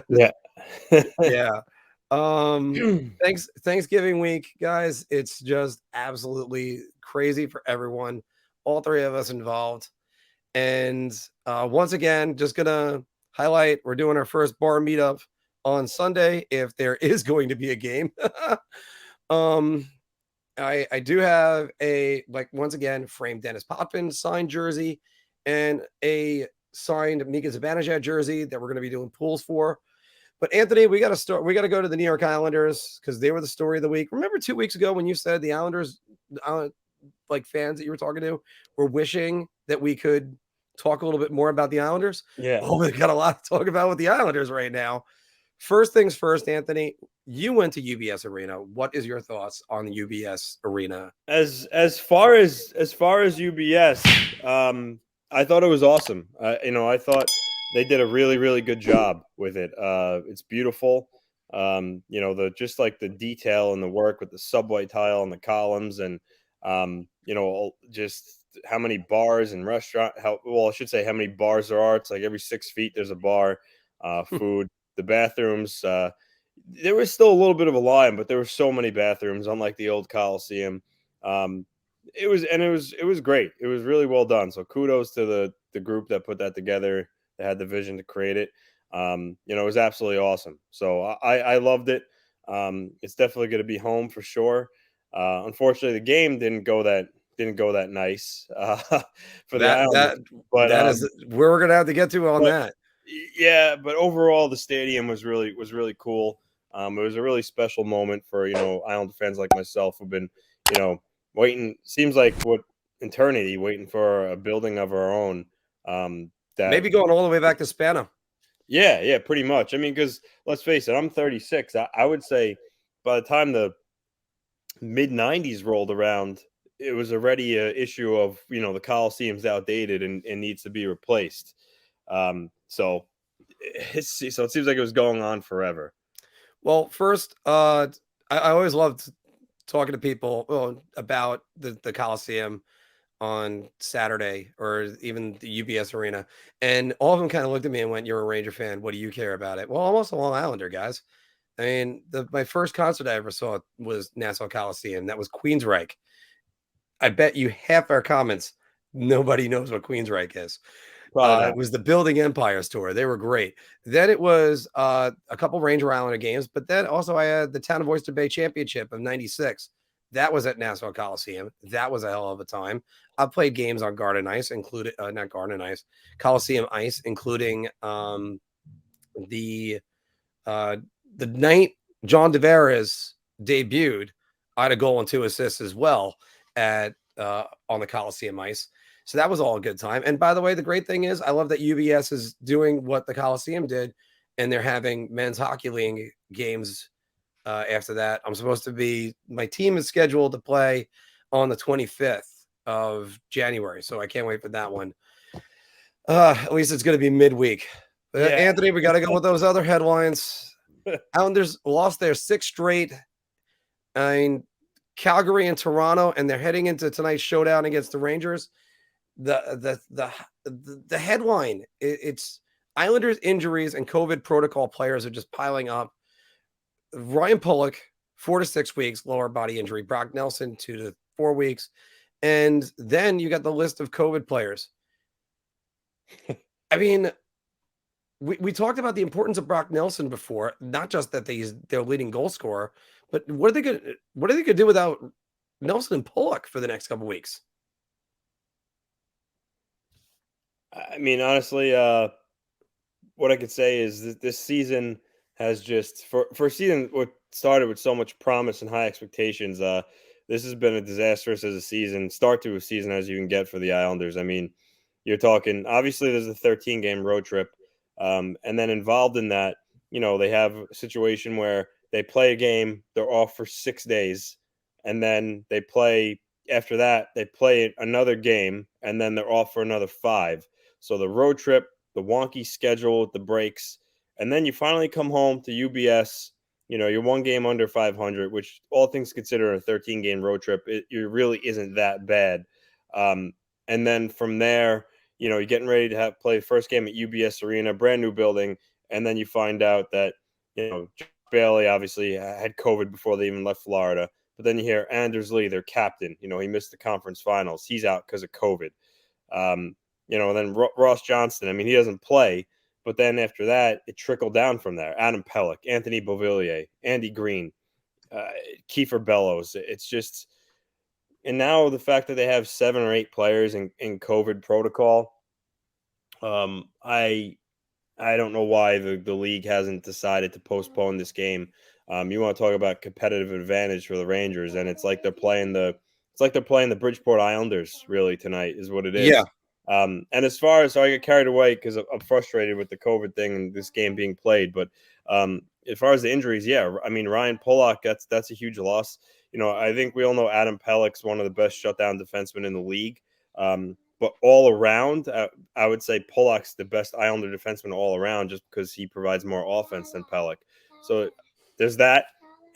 Yeah. Yeah. Thanksgiving week, guys, it's just absolutely crazy for everyone. All three of us involved. And once again, just gonna highlight we're doing our first bar meetup on Sunday if there is going to be a game. um I do have a once again framed Dennis Potvin signed jersey and a signed Mika Zibanejad jersey that we're going to be doing pools for. But Anthony, we got to start. We got to go to the New York Islanders because they were the story of the week. Remember 2 weeks ago when you said the Islanders, fans that you were talking to, were wishing that we could talk a little bit more about the Islanders? Yeah. Well, we got a lot to talk about with the Islanders right now. First things first, Anthony. You went to UBS Arena. What is your thoughts on the UBS Arena? As far as UBS, I thought it was awesome. I thought they did a really really good job with it. It's beautiful. The just like the detail and the work with the subway tile and the columns, and just how many bars and I should say how many bars there are. It's like every 6 feet there's a bar. Food, the bathrooms. There was still a little bit of a line, but there were so many bathrooms, unlike the old Coliseum. Um, it was great. It was really well done. So kudos to the group that put that together. That had the vision to create it. It was absolutely awesome. So I loved it. It's definitely going to be home for sure. Unfortunately, the game didn't go that nice for the That Islanders, that but that is where we're gonna have to get to on but that. yeah, but overall, the stadium was really cool. It was a really special moment for Islander fans like myself who've been waiting. Seems like what eternity waiting for a building of our own. That Maybe going all the way back to Spano. yeah, pretty much. I mean, because let's face it, I'm 36. I would say by the time the mid 90s rolled around, it was already a issue of the Coliseum's outdated and needs to be replaced. So it seems like it was going on forever. Well, first, I always loved talking to people about the Coliseum on Saturday or even the UBS Arena, and all of them kind of looked at me and went, "You're a Ranger fan. What do you care about it?" Well, I'm also a Long Islander, guys. I mean, my first concert I ever saw was Nassau Coliseum. That was Queensryche. I bet you half our comments, nobody knows what Queensryche is. Probably It not. was the Building Empires tour. They were great. Then it was a couple Ranger Islander games, but then also I had the Town of Oyster Bay Championship of '96. That was at Nassau Coliseum. That was a hell of a time. I played games on Garden Ice, included not Garden Ice, Coliseum Ice, including the uh, the night John Tavares debuted. I had a goal and 2 assists as well at on the Coliseum ice. So that was all a good time. And by the way, the great thing is I love that UBS is doing what the Coliseum did, and they're having men's hockey league games after that. My team is scheduled to play on the 25th of January. So I can't wait for that one. At least it's going to be midweek. Yeah. Anthony, we got to go with those other headlines. Islanders lost their 6th straight. I mean, Calgary and Toronto, and they're heading into tonight's showdown against the Rangers. The headline, it's Islanders injuries and COVID protocol players are just piling up. Ryan Pullock, 4 to 6 weeks, lower body injury. Brock Nelson, 2 to 4 weeks. And then you got the list of COVID players. I mean, we talked about the importance of Brock Nelson before, not just that he's their leading goal scorer, but what are they gonna do without Nelson and Pullock for the next couple weeks? I mean, honestly, what I could say is that this season has just for a season what started with so much promise and high expectations. This has been a disastrous as a season start to a season as you can get for the Islanders. I mean, you're talking obviously there's a 13 game road trip, and then involved in that, they have a situation where they play a game, they're off for 6 days, and then they play after that they play another game, and then they're off for another 5. So the road trip, the wonky schedule with the breaks, and then you finally come home to UBS. You're one game under 500, which all things considered, a 13 game road trip, it really isn't that bad. And then from there, you're getting ready to play the first game at UBS Arena, brand new building, and then you find out that Bailey obviously had COVID before they even left Florida. But then you hear Anders Lee, their captain, he missed the conference finals. He's out because of COVID. And then Ross Johnston, I mean, he doesn't play. But then after that, it trickled down from there. Adam Pelech, Anthony Beuvillier, Andy Green, Kiefer Bellows. It's just, and now the fact that they have 7 or 8 players in COVID protocol, I don't know why the league hasn't decided to postpone this game. You want to talk about competitive advantage for the Rangers, and it's like they're playing the Bridgeport Islanders really tonight is what it is. Yeah. And as far as I get carried away because I'm frustrated with the COVID thing and this game being played, but as far as the injuries, yeah, I mean Ryan Pullock, that's a huge loss. I think we all know Adam Pelech's one of the best shutdown defensemen in the league. But all around, I would say Pullock's the best Islander defenseman all around, just because he provides more offense than Pelech. So there's that.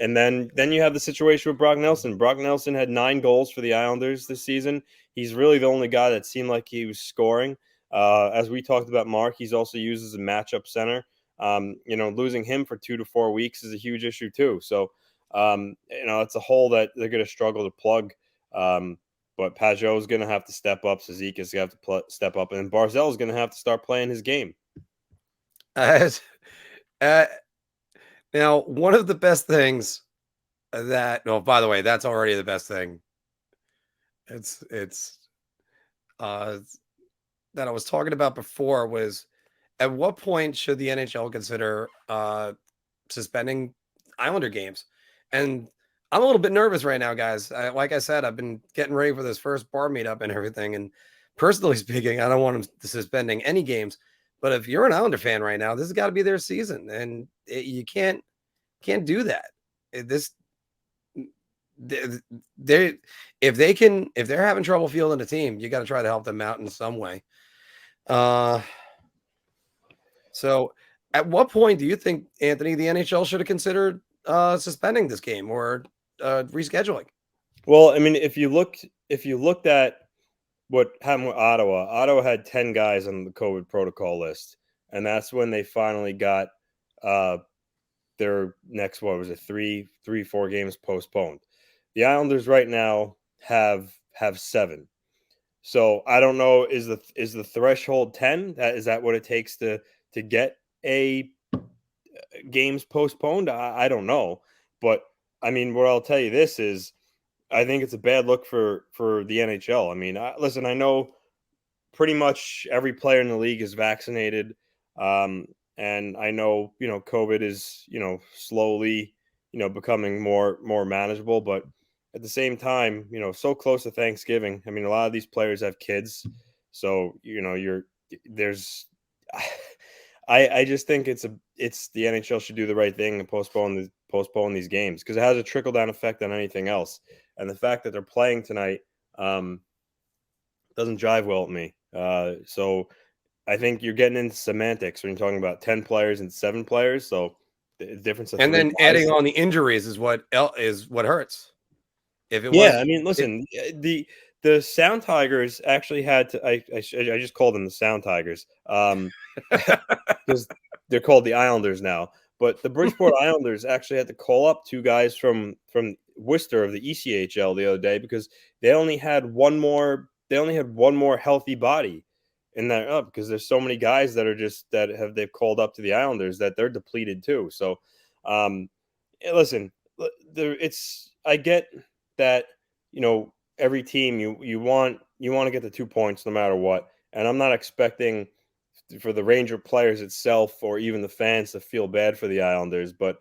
And then you have the situation with Brock Nelson. Brock Nelson had 9 goals for the Islanders this season. He's really the only guy that seemed like he was scoring. As we talked about, Mark, he's also used as a matchup center. Losing him for 2 to 4 weeks is a huge issue too. So, it's a hole that they're going to struggle to plug. But Pajot is going to have to step up. Zibanejad is going to have to step up. And Barzal is going to have to start playing his game. Now, one of the best things by the way, that's already the best thing. It's that I was talking about before was at what point should the NHL consider suspending Islander games? And I'm a little bit nervous right now, guys. Like I said, I've been getting ready for this first bar meetup and everything. And personally speaking, I don't want them suspending any games. But if you're an Islander fan right now, this has got to be their season, and you can't do that. If they're having trouble fielding a team, you got to try to help them out in some way. So at what point do you think, Anthony, the NHL should have considered suspending this game or rescheduling? Well, I mean, if you looked at what happened with Ottawa had 10 guys on the COVID protocol list, and that's when they finally got their next, what was it, 4 games postponed. The Islanders right now have 7. So I don't know, is the threshold 10? Is that what it takes to get a games postponed? I don't know. But I mean, what I'll tell you this is I think it's a bad look for the NHL. I mean, listen, I know pretty much every player in the league is vaccinated. And I know, COVID is, slowly, becoming more manageable, but at the same time, so close to Thanksgiving. I mean, a lot of these players have kids. So, I just think it's the NHL should do the right thing and postpone these games because it has a trickle down effect on anything else. And the fact that they're playing tonight doesn't jive well with me. So I think you're getting into semantics when you're talking about 10 players and 7 players. So the difference of and 3 then guys. adding on the injuries is what hurts. If it I mean, listen, the Sound Tigers actually had to. I just called them the Sound Tigers because they're called the Islanders now. But the Bridgeport Islanders actually had to call up 2 guys from Worcester of the ECHL the other day because they only had one more healthy body in that because there's so many guys that are they've called up to the Islanders that they're depleted too. So, listen, I get that every team you want to get the 2 points no matter what, and I'm not expecting for the Ranger players itself or even the fans to feel bad for the Islanders, but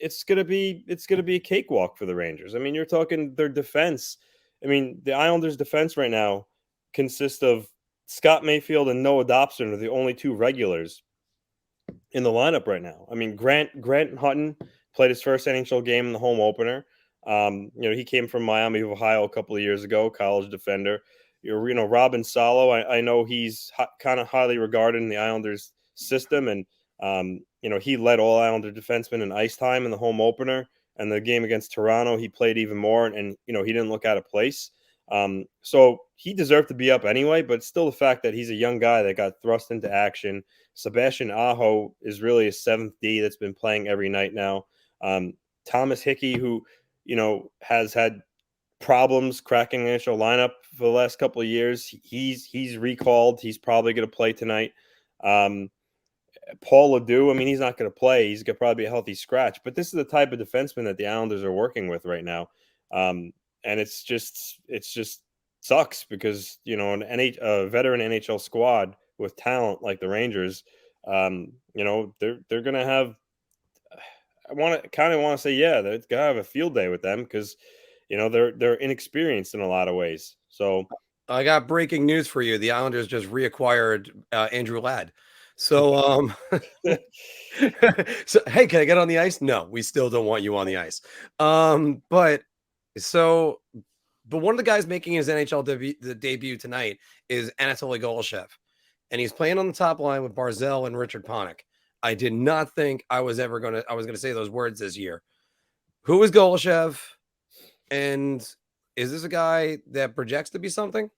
it's gonna be a cakewalk for the Rangers. I mean, you're talking their defense. I mean, the Islanders' defense right now consists of Scott Mayfield and Noah Dobson are the only 2 regulars in the lineup right now. I mean, Grant Hutton played his first NHL game in the home opener. He came from Miami of Ohio a couple of years ago, college defender. Robin Salo, I know he's kind of highly regarded in the Islanders system, and he led all Islander defensemen in ice time in the home opener. And the game against Toronto, he played even more, and he didn't look out of place. So he deserved to be up anyway, but still the fact that he's a young guy that got thrust into action. Sebastian Aho is really a 7th D that's been playing every night now. Thomas Hickey, who, has had problems cracking the initial lineup for the last couple of years. He's recalled. He's probably going to play tonight. Paul Ledoux, I mean, he's not going to play. He's going to probably be a healthy scratch. But this is the type of defenseman that the Islanders are working with right now, and it's just sucks because a veteran NHL squad with talent like the Rangers, they're going to have. I want to say, yeah, they're gonna have a field day with them because they're inexperienced in a lot of ways. So I got breaking news for you. The Islanders just reacquired Andrew Ladd. So, so hey, can I get on the ice? No, we still don't want you on the ice. But one of the guys making his NHL debut tonight is Anatoly Goloshev, and he's playing on the top line with Barzal and Richard Panik. I did not think I was gonna say those words this year. Who is Goloshev? And is this a guy that projects to be something?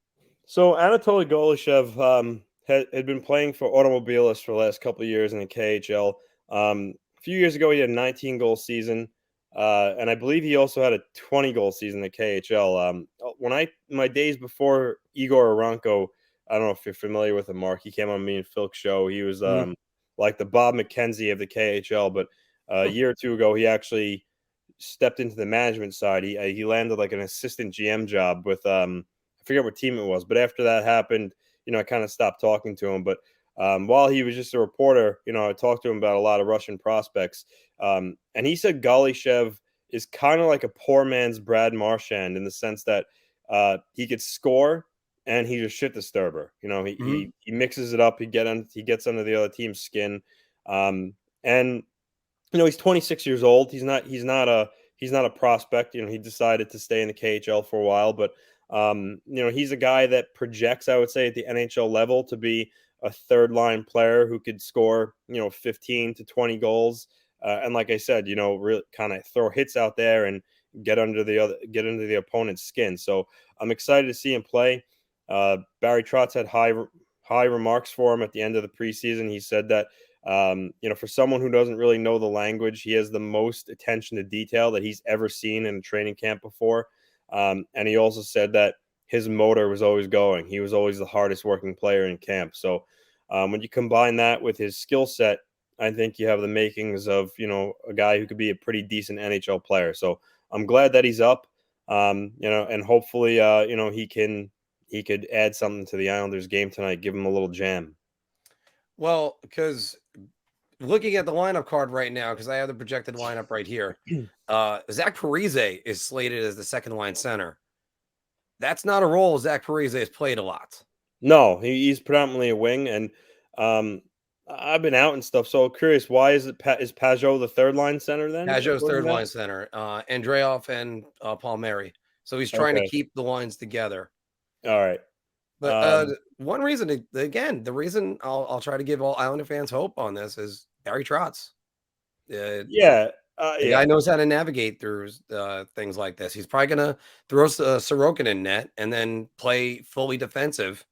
So Anatoly Goloshev had been playing for Automobilis for the last couple of years in the KHL. A few years ago, he had a 19-goal season, and I believe he also had a 20-goal season in the KHL. My days before Igor Aranko, I don't know if you're familiar with him, Mark. He came on me and Phil's show. He was like the Bob McKenzie of the KHL, but a year or two ago, he actually stepped into the management side. He landed like an assistant GM job with I forget what team it was, but after that happened, I kind of stopped talking to him. But while he was just a reporter, I talked to him about a lot of Russian prospects, and he said Golyshev is kind of like a poor man's Brad Marchand in the sense that he could score and he's a shit disturber. He mixes it up. He gets under the other team's skin, and he's 26 years old. He's not a prospect. He decided to stay in the KHL for a while, but he's a guy that projects, I would say, at the NHL level to be a third line player who could score, 15 to 20 goals. And like I said, really kind of throw hits out there and get under the opponent's skin. So I'm excited to see him play. Barry Trotz had high remarks for him at the end of the preseason. He said that for someone who doesn't really know the language, he has the most attention to detail that he's ever seen in a training camp before. And he also said that his motor was always going. He was always the hardest working player in camp. So when you combine that with his skill set, I think you have the makings of, a guy who could be a pretty decent NHL player. So I'm glad that he's up, and hopefully, he could add something to the Islanders game tonight, give him a little jam. Well, because looking at the lineup card right now, because I have the projected lineup right here, Zach Parise is slated as the second line center. That's not a role Zach Parise has played a lot. No, he's predominantly a wing, and I've been out and stuff. So curious, why is Pajot the third line center then? Pajot's third line center, Andreoff and Palmieri. So he's trying to keep the lines together. All right. But one reason, again, the reason I'll try to give all Islander fans hope on this is Barry Trotz. The guy knows how to navigate through things like this. He's probably going to throw Sorokin in net and then play fully defensive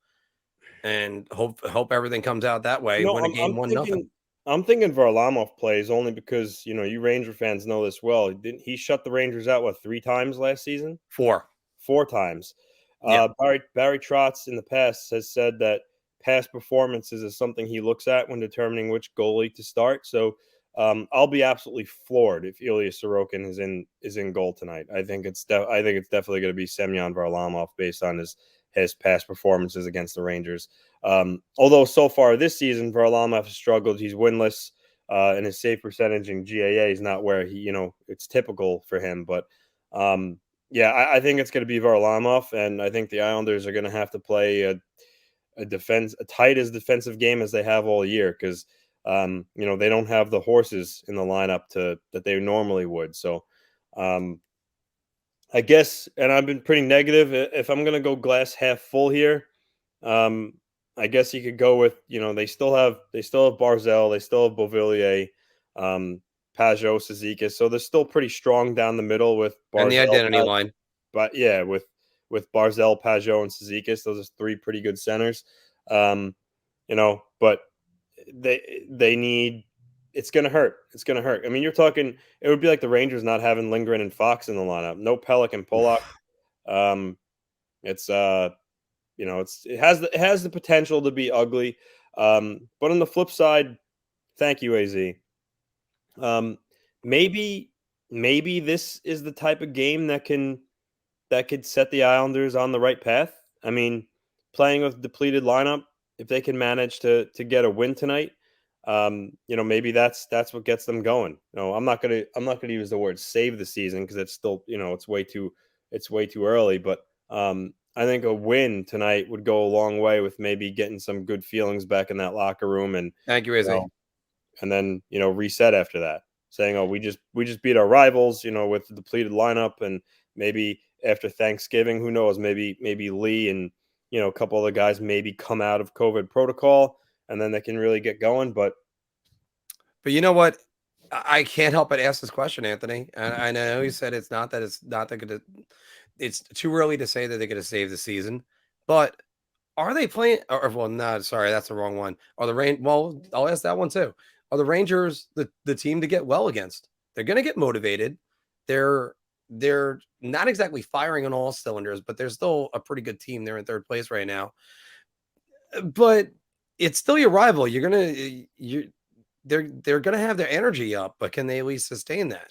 and hope everything comes out that way. Win a game 1-0. I'm thinking Varlamov plays only because you Ranger fans know this well. He shut the Rangers out 3 times last season? 4 times. Yeah. Barry Trotz in the past has said that past performances is something he looks at when determining which goalie to start. So I'll be absolutely floored if Ilya Sorokin is in goal tonight. I think it's definitely going to be Semyon Varlamov based on his past performances against the Rangers. Although so far this season Varlamov has struggled. He's winless, and his save percentage in GAA is not where it's typical for him. But yeah, I think it's going to be Varlamov, and I think the Islanders are going to have to play a tight as defensive game as they have all year because they don't have the horses in the lineup that they normally would. So I guess, and I've been pretty negative. If I'm going to go glass half full here, I guess you could go with they still have Barzal, they still have Beuvillier, Pajot, Cizikas, so they're still pretty strong down the middle with Barzal and the identity line. But yeah, with with Barzal, Pajot, and Cizikas. Those are three pretty good centers. But they need. It's going to hurt. It's going to hurt. I mean, you're talking. It would be like the Rangers not having Lindgren and Fox in the lineup. No Pelech and Pullock. It's it has the potential to be ugly. But on the flip side, thank you, AZ. Maybe this is the type of game that could set the Islanders on the right path. I mean, playing with depleted lineup, if they can manage to get a win tonight, maybe that's what gets them going. I'm not gonna use the word save the season because it's still it's way too early. But I think a win tonight would go a long way with maybe getting some good feelings back in that locker room and thank you, AZ. And then reset after that, saying, "Oh, we just beat our rivals," with the depleted lineup, and maybe after Thanksgiving, who knows, maybe Lee and a couple of the guys maybe come out of COVID protocol, and then they can really get going. But you know what? I can't help but ask this question, Anthony. And I know you said it's not that it's too early to say that they're going to save the season, but are they playing? Well, no, sorry, that's the wrong one. Are the Rain? Well, I'll ask that one too. Are the Rangers the team to get well against? They're going to get motivated. They're not exactly firing on all cylinders, but they're still a pretty good team. They're in third place right now. But it's still your rival. They're gonna have their energy up, but can they at least sustain that?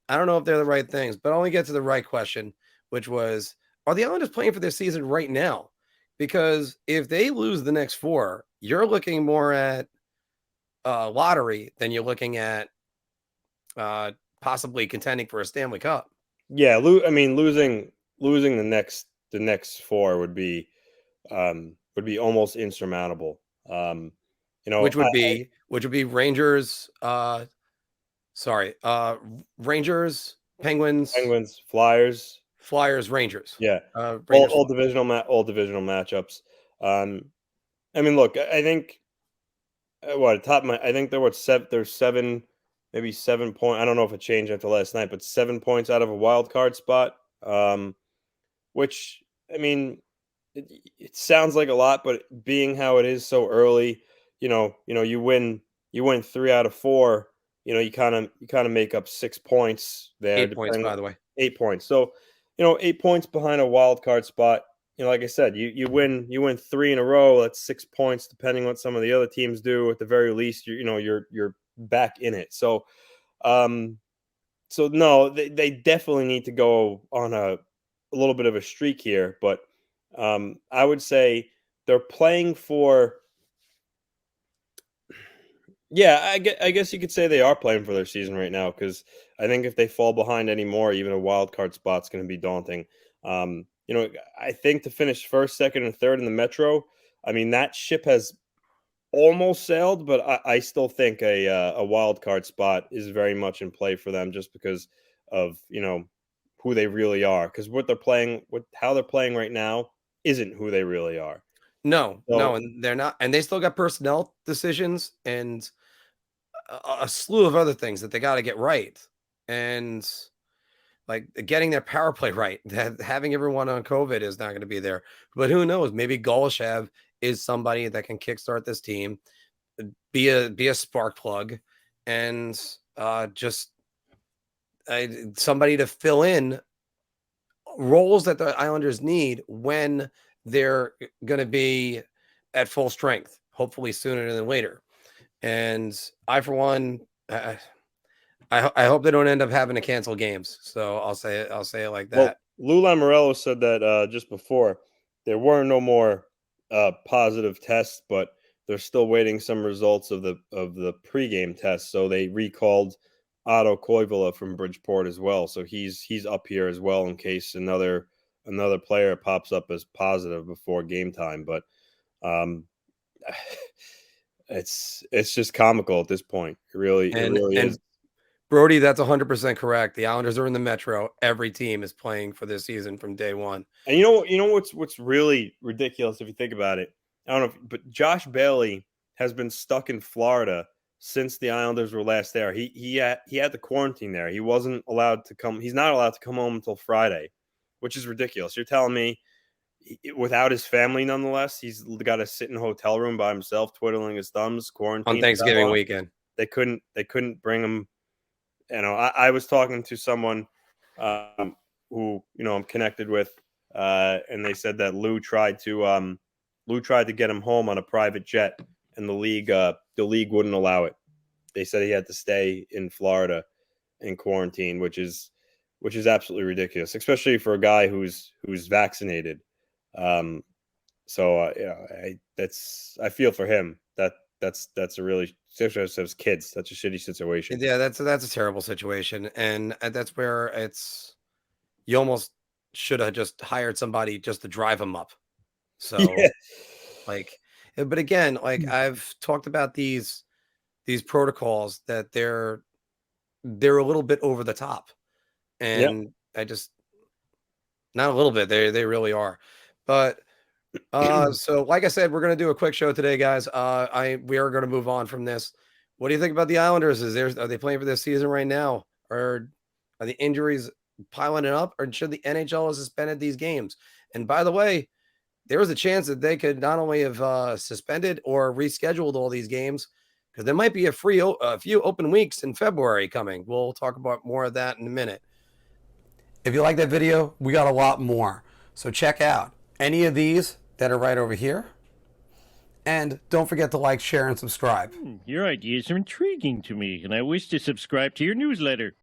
I don't know if they're the right things, but I'll only get to the right question, which was, are the Islanders playing for their season right now? Because if they lose the next four, you're looking more at lottery than you're looking at possibly contending for a Stanley Cup. Yeah, losing the next four would be almost insurmountable. Which would be Rangers. Rangers, Penguins, Flyers, Rangers. Yeah, Rangers, all divisional matchups. Look, I think I think there's seven, maybe 7 point. I don't know if it changed after last night, but 7 points out of a wild card spot. Which it sounds like a lot, but being how it is so early, you win 3 out of 4. You kind of make up 6 points there. 8 points, by the way. 8 points. So 8 points behind a wild card spot. Like I said, you win 3 in a row. That's 6 points, depending on what some of the other teams do. At the very least, you're back in it. So, no, they definitely need to go on a little bit of a streak here. But I would say they're playing for. Yeah, I guess you could say they are playing for their season right now, because I think if they fall behind anymore, even a wild card spot's going to be daunting. I think to finish first, second, and third in the Metro, that ship has almost sailed, but I still think a wild card spot is very much in play for them, just because of who they really are. Because how they're playing right now isn't who they really are. No, and they're not, and they still got personnel decisions and a slew of other things that they got to get right, and like getting their power play right. Having everyone on COVID is not going to be there, but who knows? Maybe Golshev is somebody that can kickstart this team, be a spark plug, and just somebody to fill in roles that the Islanders need when they're going to be at full strength, hopefully sooner than later. And I, for one, I hope they don't end up having to cancel games. So I'll say it like that. Well, Lou Lamoriello said that just before, there were no more positive tests, but they're still waiting some results of the pregame tests. So they recalled Otto Koivula from Bridgeport as well. So he's up here as well in case another player pops up as positive before game time. But it's just comical at this point. It really is. Brody, that's 100% correct. The Islanders are in the Metro. Every team is playing for this season from day one. And you know what's really ridiculous if you think about it. I don't know, but Josh Bailey has been stuck in Florida since the Islanders were last there. He had to quarantine there. He wasn't allowed to come. He's not allowed to come home until Friday. which is ridiculous. You're telling me without his family, nonetheless, he's got to sit in a hotel room by himself, twiddling his thumbs, quarantined on Thanksgiving weekend. They couldn't bring him. I was talking to someone who I'm connected with, and they said that Lou tried to get him home on a private jet, and the league wouldn't allow it. They said he had to stay in Florida in quarantine, which is absolutely ridiculous, especially for a guy who's vaccinated. I feel for him. That's a really, especially as kids, that's a shitty situation. Yeah, that's a terrible situation, and that's where you almost should have just hired somebody just to drive him up. So, Yeah. But again, I've talked about these protocols that they're a little bit over the top, and I just not a little bit. They really are, but. So like I said, we're gonna do a quick show today, guys. We are gonna move on from this. What do you think about the Islanders? Are they playing for this season right now, or are the injuries piling it up, or should the NHL have suspended these games? And by the way, there was a chance that they could not only have suspended or rescheduled all these games, because there might be a few open weeks in February coming. We'll talk about more of that in a minute. If you like that video, we got a lot more. So check out any of these that are right over here. And don't forget to like, share, and subscribe. Your ideas are intriguing to me, and I wish to subscribe to your newsletter.